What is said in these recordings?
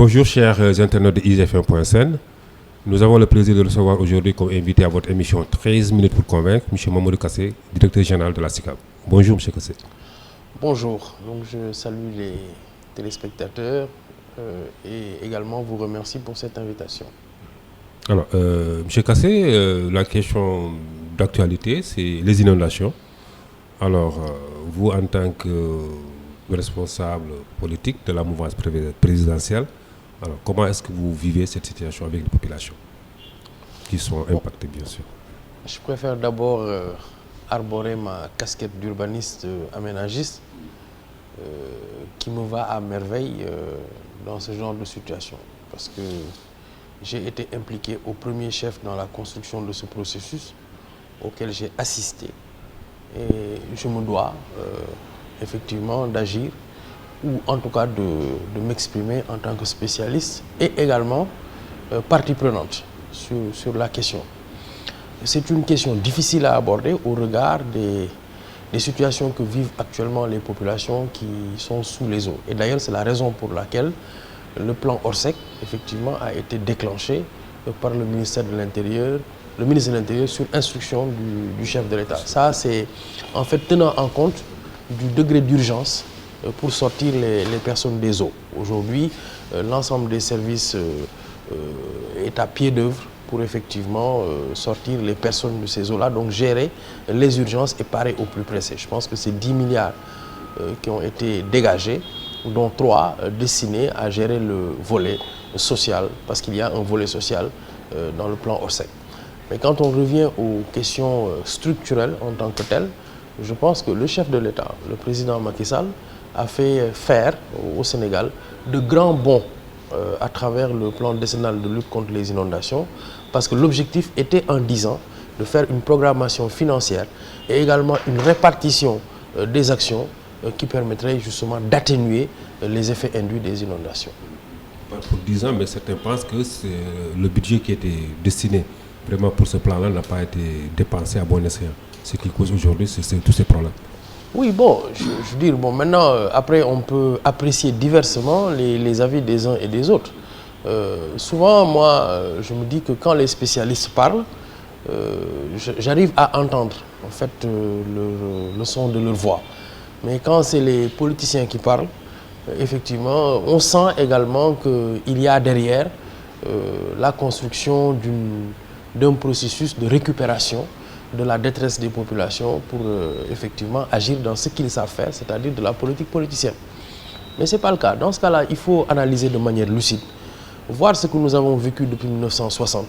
Bonjour chers internautes de IGF1.sn. Nous avons le plaisir de recevoir aujourd'hui comme invité à votre émission 13 minutes pour convaincre M. Mamadou Kassé, directeur général de la SICAP. Bonjour M. Kassé. Bonjour, donc je salue les téléspectateurs et également vous remercie pour cette invitation. Alors, M. Kassé, la question d'actualité, c'est les inondations. Alors, vous en tant que responsable politique de la mouvance présidentielle, alors comment est-ce que vous vivez cette situation avec les populations qui sont impactées, bien sûr? Je préfère d'abord arborer ma casquette d'urbaniste aménagiste qui me va à merveille dans ce genre de situation. Parce que j'ai été impliqué au premier chef dans la construction de ce processus auquel j'ai assisté. Et je me dois effectivement d'agir ou en tout cas de m'exprimer en tant que spécialiste et également partie prenante sur la question. C'est une question difficile à aborder au regard des situations que vivent actuellement les populations qui sont sous les eaux. Et d'ailleurs, c'est la raison pour laquelle le plan Orsec, effectivement, a été déclenché par le ministère de l'Intérieur, le ministre de l'Intérieur sur instruction du chef de l'État. Ça, c'est en fait tenant en compte du degré d'urgence pour sortir les personnes des eaux. Aujourd'hui, l'ensemble des services est à pied d'œuvre pour effectivement sortir les personnes de ces eaux-là, donc gérer les urgences et parer au plus pressé. Je pense que c'est 10 milliards qui ont été dégagés, dont 3 destinés à gérer le volet social, parce qu'il y a un volet social dans le plan Orsec. Mais quand on revient aux questions structurelles en tant que telles, je pense que le chef de l'État, le président Macky Sall, a fait faire au Sénégal de grands bonds à travers le plan décennal de lutte contre les inondations, parce que l'objectif était en 10 ans de faire une programmation financière et également une répartition des actions qui permettrait justement d'atténuer les effets induits des inondations. Pas pour 10 ans, mais certains pensent que le budget qui était destiné vraiment pour ce plan-là n'a pas été dépensé à bon escient. Ce qui cause aujourd'hui, c'est tous ces problèmes. Oui, bon, je veux dire, bon, maintenant, après, on peut apprécier diversement les avis des uns et des autres. Souvent, moi, je me dis que quand les spécialistes parlent, j'arrive à entendre, en fait, le son de leur voix. Mais quand c'est les politiciens qui parlent, effectivement, on sent également qu'il y a derrière la construction d'un processus de récupération de la détresse des populations pour effectivement agir dans ce qu'ils savent faire, c'est-à-dire de la politique politicienne. Mais ce n'est pas le cas. Dans ce cas-là, il faut analyser de manière lucide, voir ce que nous avons vécu depuis 1960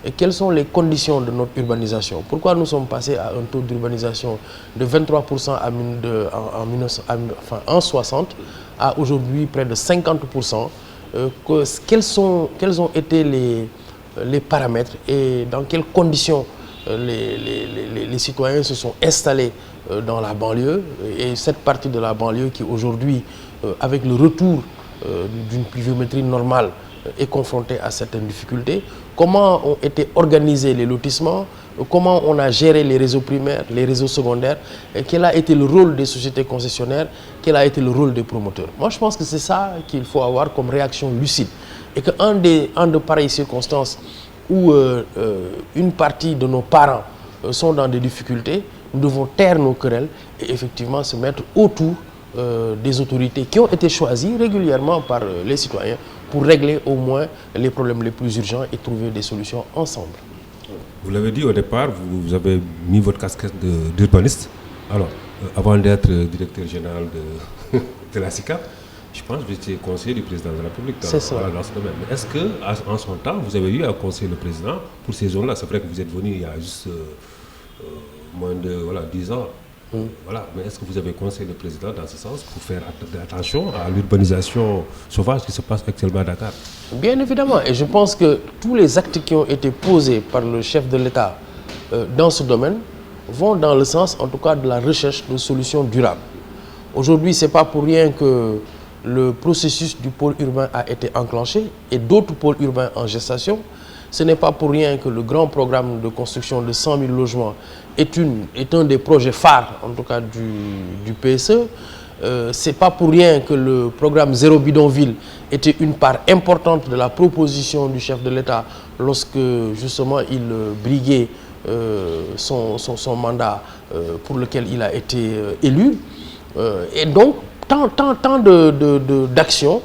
et quelles sont les conditions de notre urbanisation. Pourquoi nous sommes passés à un taux d'urbanisation de 23% en 60 à aujourd'hui près de 50%. Quels ont été les paramètres et dans quelles conditions les citoyens se sont installés dans la banlieue, et cette partie de la banlieue qui aujourd'hui, avec le retour d'une pluviométrie normale, est confrontée à certaines difficultés. Comment ont été organisés les lotissements, comment on a géré les réseaux primaires, les réseaux secondaires, et quel a été le rôle des sociétés concessionnaires, quel a été le rôle des promoteurs. Moi, je pense que c'est ça qu'il faut avoir comme réaction lucide. Et qu'en de pareilles circonstances, où une partie de nos parents sont dans des difficultés, nous devons taire nos querelles et effectivement se mettre autour des autorités qui ont été choisies régulièrement par les citoyens pour régler au moins les problèmes les plus urgents et trouver des solutions ensemble. Vous l'avez dit au départ, vous avez mis votre casquette d'urbaniste. Alors, avant d'être directeur général de la SICAP, je pense que vous étiez conseiller du président de la République dans ce domaine. Mais est-ce qu'en son temps, vous avez eu à conseiller le président pour ces zones-là? C'est vrai que vous êtes venu il y a juste moins de 10 ans. Voilà. Mais est-ce que vous avez conseillé le président dans ce sens pour faire attention à l'urbanisation sauvage qui se passe actuellement à Dakar? Bien évidemment. Et je pense que tous les actes qui ont été posés par le chef de l'État dans ce domaine vont dans le sens, en tout cas, de la recherche de solutions durables. Aujourd'hui, ce n'est pas pour rien que le processus du pôle urbain a été enclenché et d'autres pôles urbains en gestation. Ce n'est pas pour rien que le grand programme de construction de 100 000 logements est un des projets phares, en tout cas du PSE. c'est pas pour rien que le programme Zéro Bidonville était une part importante de la proposition du chef de l'État lorsque justement il briguait son mandat pour lequel il a été élu. Et donc, tant d'actions,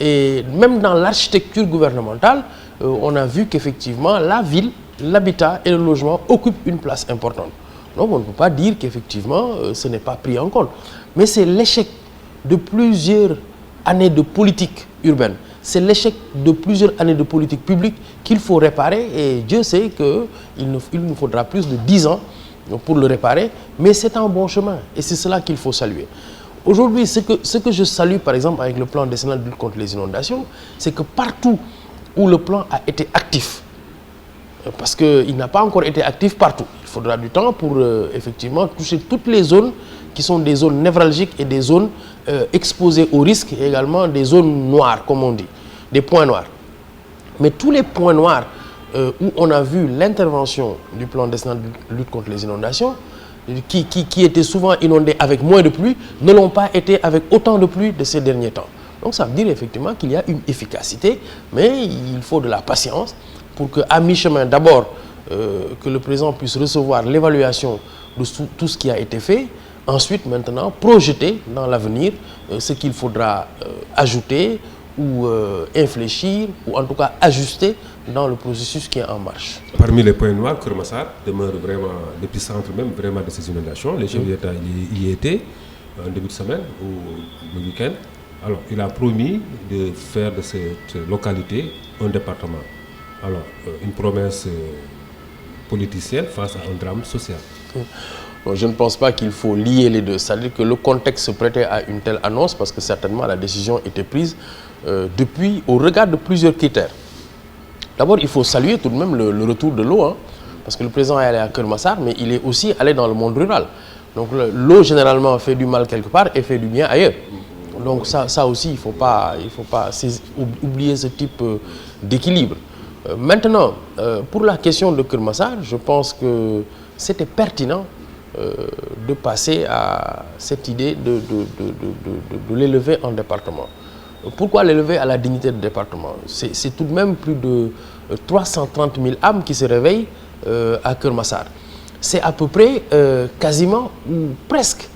et même dans l'architecture gouvernementale, on a vu qu'effectivement la ville, l'habitat et le logement occupent une place importante. Donc on ne peut pas dire qu'effectivement ce n'est pas pris en compte. Mais c'est l'échec de plusieurs années de politique urbaine. C'est l'échec de plusieurs années de politique publique qu'il faut réparer. Et Dieu sait qu'il nous faudra plus de 10 ans pour le réparer. Mais c'est un bon chemin. Et c'est cela qu'il faut saluer. Aujourd'hui, ce que je salue par exemple avec le plan décennal de lutte contre les inondations, c'est que partout où le plan a été actif, parce qu'il n'a pas encore été actif partout. Il faudra du temps pour effectivement toucher toutes les zones qui sont des zones névralgiques et des zones exposées au risque, et également des zones noires, comme on dit, des points noirs. Mais tous les points noirs où on a vu l'intervention du plan décennal de lutte contre les inondations, qui étaient souvent inondés avec moins de pluie, ne l'ont pas été avec autant de pluie de ces derniers temps. Donc ça veut dire effectivement qu'il y a une efficacité, mais il faut de la patience pour qu'à mi-chemin, d'abord, que le président puisse recevoir l'évaluation de tout ce qui a été fait, ensuite, maintenant, projeter dans l'avenir ce qu'il faudra ajouter ou infléchir, ou en tout cas ajuster dans le processus qui est en marche. Parmi les points noirs, Keur Massar demeure vraiment l'épicentre même vraiment de ces inondations. Les chefs d'État y étaient en début de semaine ou le week-end. Alors, il a promis de faire de cette localité un département. Alors, une promesse politicienne face à un drame social. Bon, je ne pense pas qu'il faut lier les deux. C'est-à-dire que le contexte se prêtait à une telle annonce parce que certainement la décision était prise depuis, au regard de plusieurs critères. D'abord, il faut saluer tout de même le retour de l'eau, hein, parce que le président est allé à Keur Massar, mais il est aussi allé dans le monde rural. Donc l'eau généralement fait du mal quelque part et fait du bien ailleurs. Donc ça aussi, il ne faut pas oublier ce type d'équilibre. Maintenant, pour la question de Keur Massar, je pense que c'était pertinent de passer à cette idée de l'élever en département. Pourquoi l'élever à la dignité de département? C'est tout de même plus de 330 000 âmes qui se réveillent à Keur Massar. C'est à peu près quasiment ou presque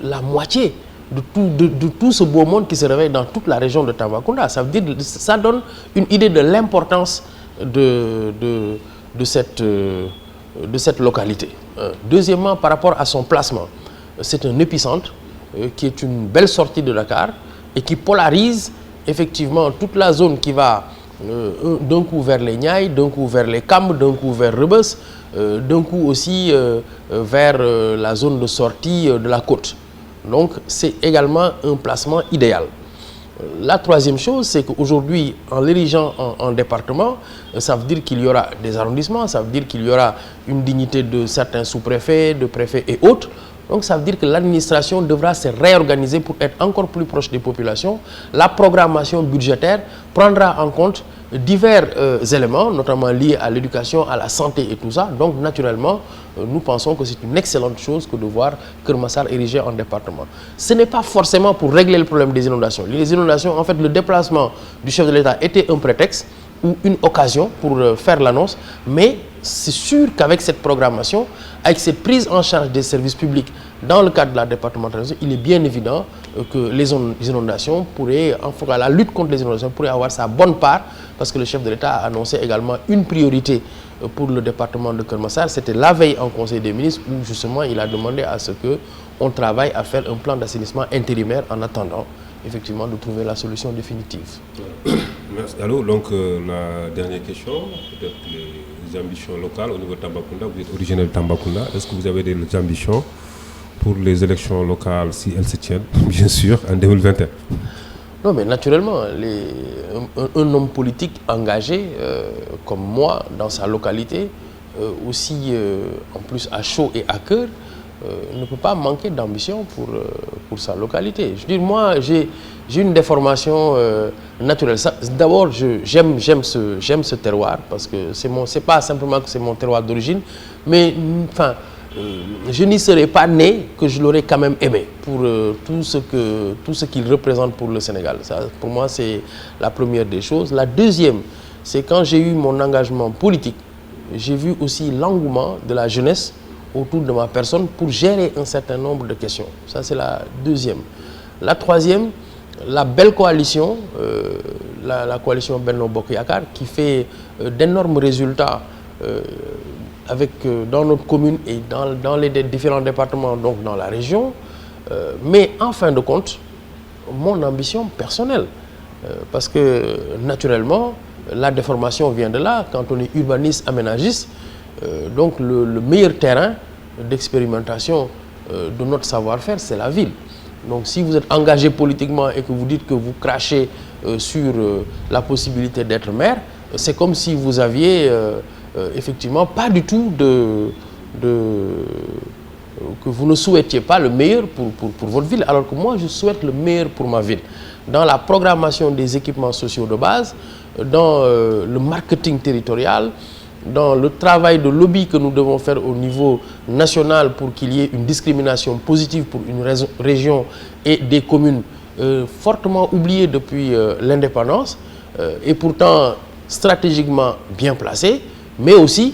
la moitié de tout ce beau monde qui se réveille dans toute la région de Tambacounda. Ça veut dire, ça donne une idée de l'importance de cette localité. Deuxièmement, par rapport à son placement, c'est un épicentre qui est une belle sortie de Dakar et qui polarise effectivement toute la zone qui va d'un coup vers les Niayes, d'un coup vers les Kambes, d'un coup vers Rebeuss, d'un coup aussi vers la zone de sortie de la côte. Donc c'est également un placement idéal. La troisième chose, c'est qu'aujourd'hui, en l'érigeant en département, ça veut dire qu'il y aura des arrondissements, ça veut dire qu'il y aura une dignité de certains sous-préfets, de préfets et autres. Donc ça veut dire que l'administration devra se réorganiser pour être encore plus proche des populations. La programmation budgétaire prendra en compte divers éléments, notamment liés à l'éducation, à la santé et tout ça. Donc naturellement, nous pensons que c'est une excellente chose que de voir Keur Massar érigé en département. Ce n'est pas forcément pour régler le problème des inondations. Les inondations, en fait, le déplacement du chef de l'État était un prétexte ou une occasion pour faire l'annonce, mais c'est sûr qu'avec cette programmation, avec cette prise en charge des services publics dans le cadre de la départementalisation, il est bien évident que les inondations pourraient, en tout cas la lutte contre les inondations pourrait avoir sa bonne part, parce que le chef de l'État a annoncé également une priorité pour le département de Keur Massar. C'était la veille en Conseil des ministres où justement il a demandé à ce qu'on travaille à faire un plan d'assainissement intérimaire en attendant effectivement de trouver la solution définitive. Merci. Alors, donc la dernière question, peut-être les ambitions locales au niveau de Tambacounda. Vous êtes originaire de Tambacounda. Est-ce que vous avez des ambitions pour les élections locales, si elles se tiennent, bien sûr, en 2021? Non, mais naturellement, un homme politique engagé comme moi dans sa localité, aussi en plus à chaud et à cœur, ne peut pas manquer d'ambition pour sa localité. Je veux dire, moi, j'ai une déformation naturelle. D'abord, j'aime ce terroir parce que c'est pas simplement que c'est mon terroir d'origine, mais enfin, je n'y serais pas né que je l'aurais quand même aimé pour tout ce qu'il représente pour le Sénégal. Ça, pour moi, c'est la première des choses. La deuxième, c'est quand j'ai eu mon engagement politique, j'ai vu aussi l'engouement de la jeunesse autour de ma personne pour gérer un certain nombre de questions. Ça, c'est la deuxième. La troisième, la belle coalition, la coalition Benno Bokk Yakaar, qui fait d'énormes résultats dans notre commune et dans les différents départements, donc dans la région. Mais en fin de compte, mon ambition personnelle, parce que naturellement, la déformation vient de là. Quand on est urbaniste, aménagiste, donc le meilleur terrain d'expérimentation de notre savoir-faire, c'est la ville. Donc si vous êtes engagé politiquement et que vous dites que vous crachez sur la possibilité d'être maire, c'est comme si vous aviez effectivement pas du tout que vous ne souhaitiez pas le meilleur pour votre ville, alors que moi je souhaite le meilleur pour ma ville. Dans la programmation des équipements sociaux de base, dans le marketing territorial, dans le travail de lobby que nous devons faire au niveau national pour qu'il y ait une discrimination positive pour une région et des communes fortement oubliées depuis l'indépendance et pourtant stratégiquement bien placées, mais aussi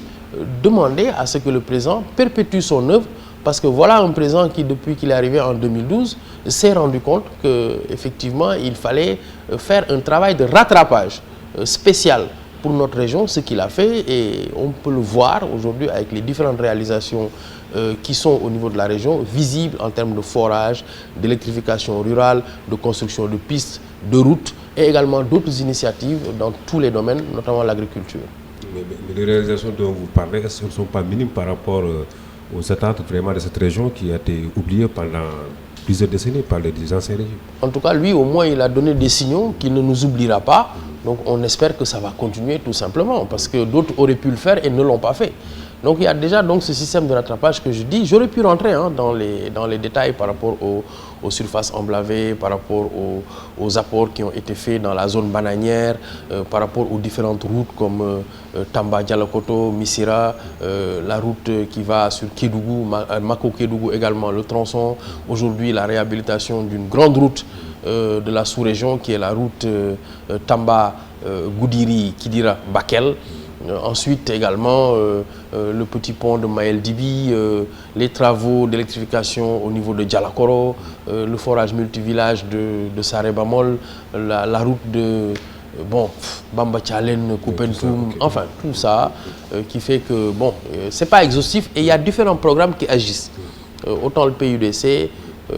demander à ce que le président perpétue son œuvre, parce que voilà un président qui, depuis qu'il est arrivé en 2012, s'est rendu compte qu'effectivement il fallait faire un travail de rattrapage spécial pour notre région, ce qu'il a fait, et on peut le voir aujourd'hui avec les différentes réalisations qui sont au niveau de la région, visibles en termes de forage, d'électrification rurale, de construction de pistes, de routes, et également d'autres initiatives dans tous les domaines, notamment l'agriculture. Mais les réalisations dont vous parlez, est-ce qu'elles ne sont pas minimes par rapport aux attentes vraiment de cette région qui a été oubliée pendant plusieurs décennies par les anciens régimes? En tout cas, lui, au moins, il a donné des signaux qu'il ne nous oubliera pas. Donc, on espère que ça va continuer tout simplement, parce que d'autres auraient pu le faire et ne l'ont pas fait. Donc, il y a déjà donc, ce système de rattrapage que je dis. J'aurais pu rentrer dans les détails par rapport aux surfaces emblavées, par rapport aux apports qui ont été faits dans la zone bananière, par rapport aux différentes routes comme Tamba, Dialokoto, Missira, la route qui va sur Kédougou, Mako-Kédougou également, le tronçon. Aujourd'hui, la réhabilitation d'une grande route de la sous-région qui est la route Tamba-Goudiri-Kidira-Bakel. Ensuite également le petit pont de Maël Dibi, les travaux d'électrification au niveau de Dialakoro, le forage multivillage de Saré-Bamol, la route de Bamba Tchalen, Koupentoum, enfin tout ça qui fait que c'est pas exhaustif et il y a différents programmes qui agissent. Autant le PUDC,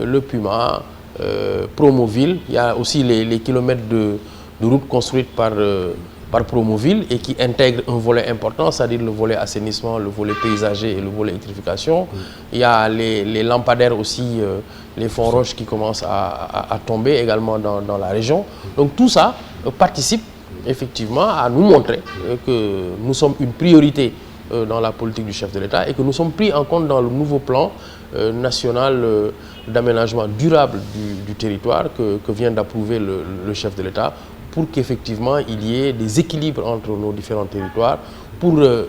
le PUMA, Promoville, il y a aussi les kilomètres de routes construites par Promoville et qui intègre un volet important, c'est-à-dire le volet assainissement, le volet paysager et le volet électrification. Il y a les lampadaires aussi, les fonds roches qui commencent à tomber également dans la région. Donc tout ça participe effectivement à nous montrer que nous sommes une priorité dans la politique du chef de l'État et que nous sommes pris en compte dans le nouveau plan national d'aménagement durable du territoire que vient d'approuver le chef de l'État, pour qu'effectivement il y ait des équilibres entre nos différents territoires pour, je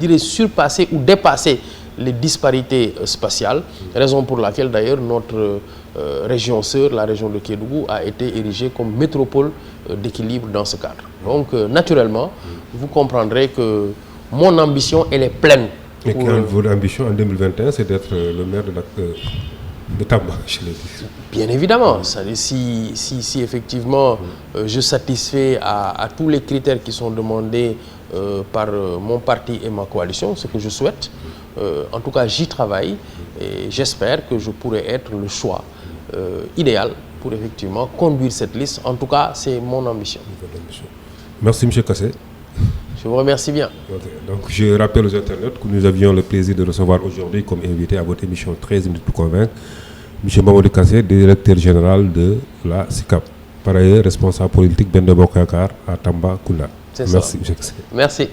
dirais, surpasser ou dépasser les disparités spatiales, raison pour laquelle d'ailleurs notre région sœur, la région de Kédougou, a été érigée comme métropole d'équilibre dans ce cadre. Donc naturellement, vous comprendrez que mon ambition, elle est pleine. Et votre ambition en 2021, c'est d'être le maire de Tamba, je l'ai dit. Bien évidemment, si effectivement je satisfais à tous les critères qui sont demandés par mon parti et ma coalition, ce que je souhaite, en tout cas j'y travaille et j'espère que je pourrai être le choix idéal pour effectivement conduire cette liste. En tout cas, c'est mon ambition. Merci M. Kassé. Je vous remercie bien. Donc, je rappelle aux internautes que nous avions le plaisir de recevoir aujourd'hui comme invité à votre émission 13 minutes pour convaincre M. Mamadou Kassé, directeur général de la SICAP. Par ailleurs, responsable politique Benno Bokk Yakaar à Tambacounda. Merci, M. Kassé. Merci.